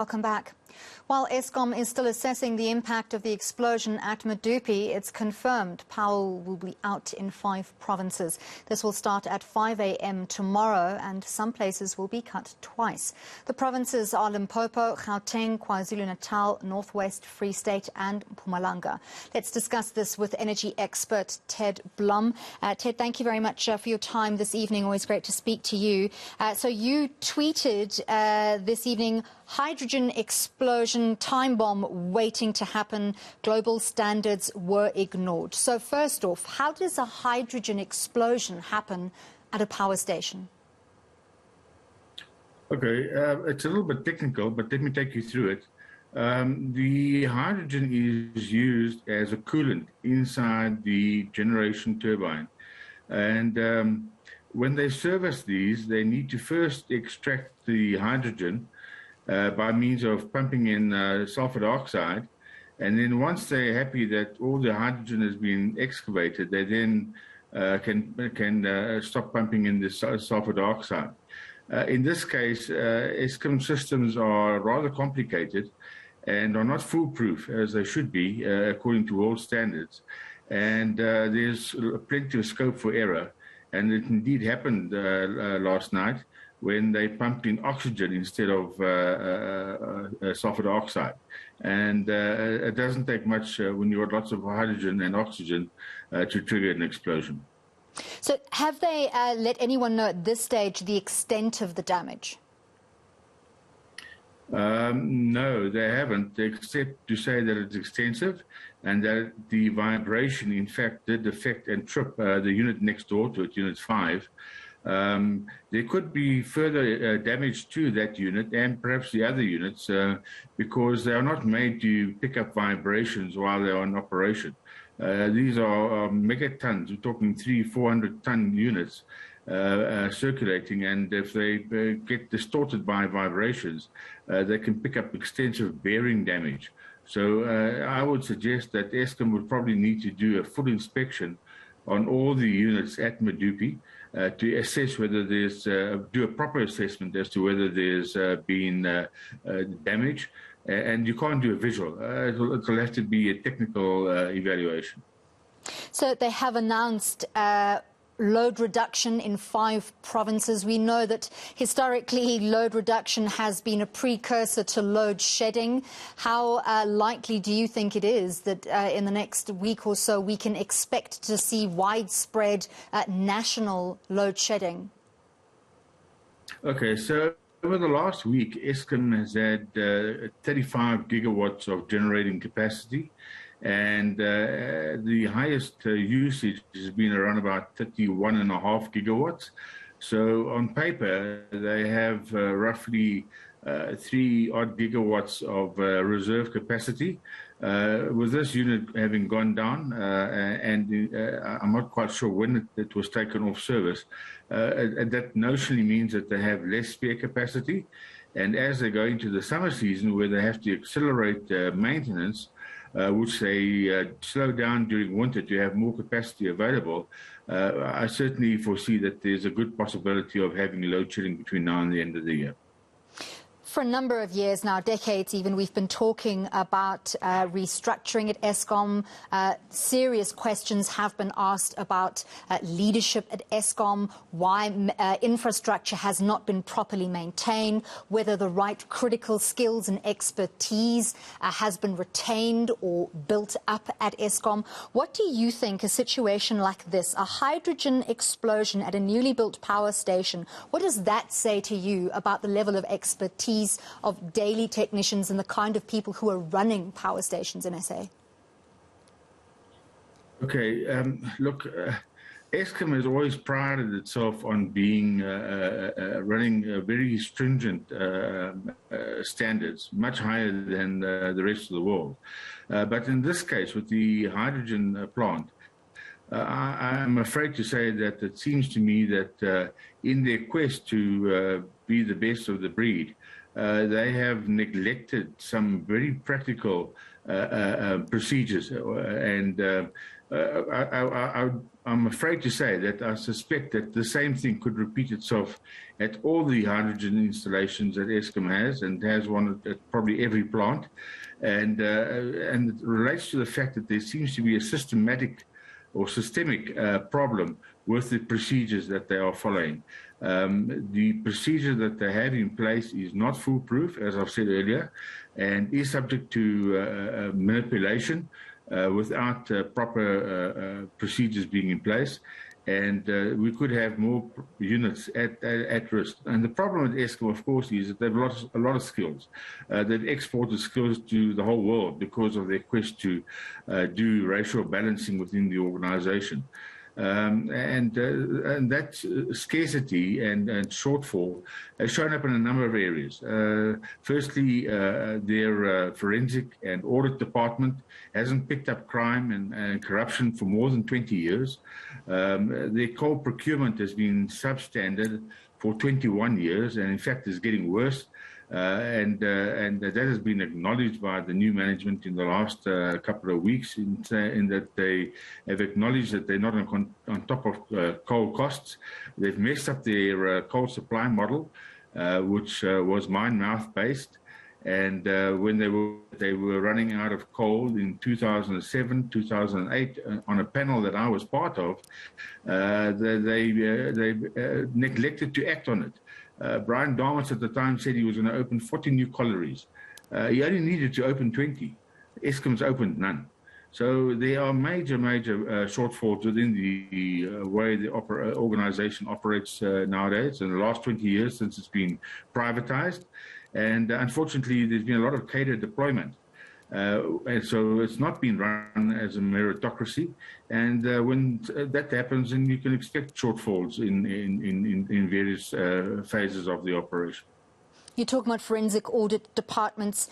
Welcome back. While Eskom is still assessing the impact of the explosion at Medupi, it's confirmed power will be out in 5 provinces. This will start at 5 a.m. tomorrow, and some places will be cut twice. The provinces are Limpopo, Gauteng, KwaZulu-Natal, Northwest, Free State and Mpumalanga. Let's discuss this with energy expert Ted Blom. Ted, thank you very much for your time this evening. Always great to speak to you. So you tweeted this evening, hydrogen explosion, time bomb waiting to happen, global standards were ignored. So first off, how does a hydrogen explosion happen at a power station? Okay, it's a little bit technical, but let me take you through it. The hydrogen is used as a coolant inside the generation turbine. And when they service these, they need to first extract the hydrogen by means of pumping in sulfur dioxide. And then once they're happy that all the hydrogen has been excavated, they then can stop pumping in the sulfur dioxide. In this case, Eskom systems are rather complicated and are not foolproof as they should be according to world standards. And there's plenty of scope for error. And it indeed happened last night when they pumped in oxygen instead of sulfur dioxide. And it doesn't take much when you've got lots of hydrogen and oxygen to trigger an explosion. So have they let anyone know at this stage the extent of the damage? No, they haven't, except to say that it's extensive and that the vibration, in fact, did affect and trip the unit next door to it, Unit 5. There could be further damage to that unit and perhaps the other units because they are not made to pick up vibrations while they are in operation. These are megatons. We're talking 300-400 ton units circulating, and if they get distorted by vibrations, they can pick up extensive bearing damage. So I would suggest that Eskom would probably need to do a full inspection on all the units at Medupi to assess whether there's, do a proper assessment as to whether there's been damage. And you can't do a visual. It'll have to be a technical evaluation. So they have announced load reduction in 5 provinces. We know that historically load reduction has been a precursor to load shedding. How likely do you think it is that in the next week or so we can expect to see widespread national load shedding? Okay, so over the last week, Eskom has had 35 gigawatts of generating capacity, and the highest usage has been around about 31.5 gigawatts. So on paper, they have roughly 3 odd gigawatts of reserve capacity. With this unit having gone down, and I'm not quite sure when it was taken off service, that notionally means that they have less spare capacity. And as they go into the summer season, where they have to accelerate maintenance, which they slow down during winter to have more capacity available, I certainly foresee that there's a good possibility of having load shedding between now and the end of the year. For a number of years now, decades even, we've been talking about restructuring at Eskom. Serious questions have been asked about leadership at Eskom, why infrastructure has not been properly maintained, whether the right critical skills and expertise has been retained or built up at Eskom. What do you think a situation like this, a hydrogen explosion at a newly built power station, what does that say to you about the level of expertise of daily technicians and the kind of people who are running power stations in SA? Okay, look, Eskom has always prided itself on being running very stringent standards, much higher than the rest of the world. But in this case, with the hydrogen plant, I'm afraid to say that it seems to me that in their quest to be the best of the breed, they have neglected some very practical procedures, and I would I'm afraid to say that I suspect that the same thing could repeat itself at all the hydrogen installations that Eskom has, and has one at probably every plant. And it relates to the fact that there seems to be a systemic problem with the procedures that they are following. The procedure that they have in place is not foolproof, as I've said earlier, and is subject to manipulation without proper procedures being in place. And we could have more units at risk. And the problem with Eskom, of course, is that they've lost a lot of skills. They've exported skills to the whole world because of their quest to do racial balancing within the organization. And that scarcity and shortfall has shown up in a number of areas. Firstly, their forensic and audit department hasn't picked up crime and corruption for more than 20 years. Their coal procurement has been substandard for 21 years, and in fact is getting worse. And that has been acknowledged by the new management in the last couple of weeks, in that they have acknowledged that they're not on top of coal costs. They've messed up their coal supply model, which was mine-mouth based. And when they were running out of coal in 2007, 2008, on a panel that I was part of, they neglected to act on it. Brian Darmos at the time said he was going to open 40 new collieries. He only needed to open 20. Eskom's opened none. So there are major shortfalls within the way the organization operates nowadays, in the last 20 years since it's been privatized. And unfortunately, there's been a lot of cadre deployment. And so it's not been run as a meritocracy. And when that happens, then you can expect shortfalls in various phases of the operation. You're talking about forensic audit departments.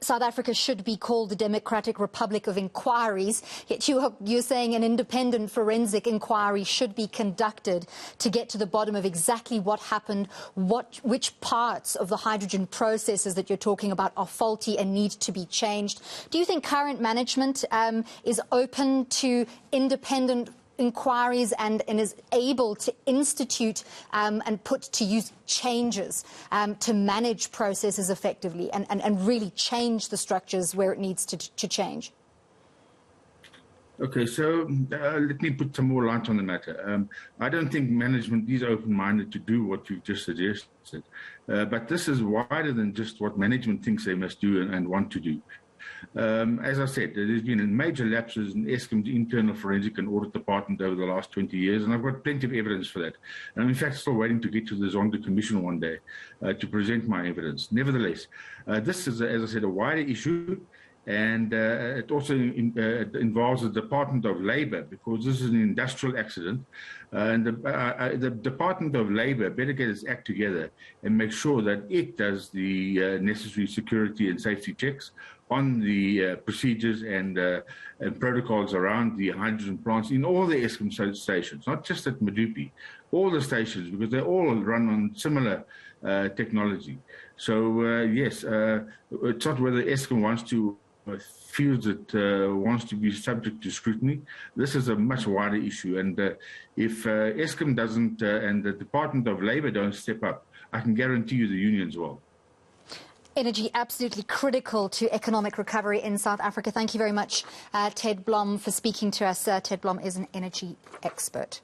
South Africa should be called the Democratic Republic of Inquiries, yet you're saying an independent forensic inquiry should be conducted to get to the bottom of exactly what happened, which parts of the hydrogen processes that you're talking about are faulty and need to be changed. Do you think current management is open to independent inquiries and is able to institute and put to use changes to manage processes effectively and really change the structures where it needs to change? Okay, so let me put some more light on the matter. I don't think management is open-minded to do what you've just suggested, but this is wider than just what management thinks they must do and want to do. As I said, there's been major lapses in Eskom's internal forensic and audit department over the last 20 years, and I've got plenty of evidence for that. And I'm in fact still waiting to get to the Zondo Commission one day to present my evidence. Nevertheless, this is, as I said, a wider issue, and it also involves the Department of Labour, because this is an industrial accident. And the Department of Labour better get its act together and make sure that it does the necessary security and safety checks on the procedures and protocols around the hydrogen plants in all the Eskom stations, not just at Medupi, all the stations, because they all run on similar technology. So yes, it's not whether Eskom wants to feels it wants to be subject to scrutiny. This is a much wider issue, and if Eskom doesn't and the Department of Labour don't step up, I can guarantee you the unions will. Energy absolutely critical to economic recovery in South Africa. Thank you very much, Ted Blom, for speaking to us. Ted Blom is an energy expert.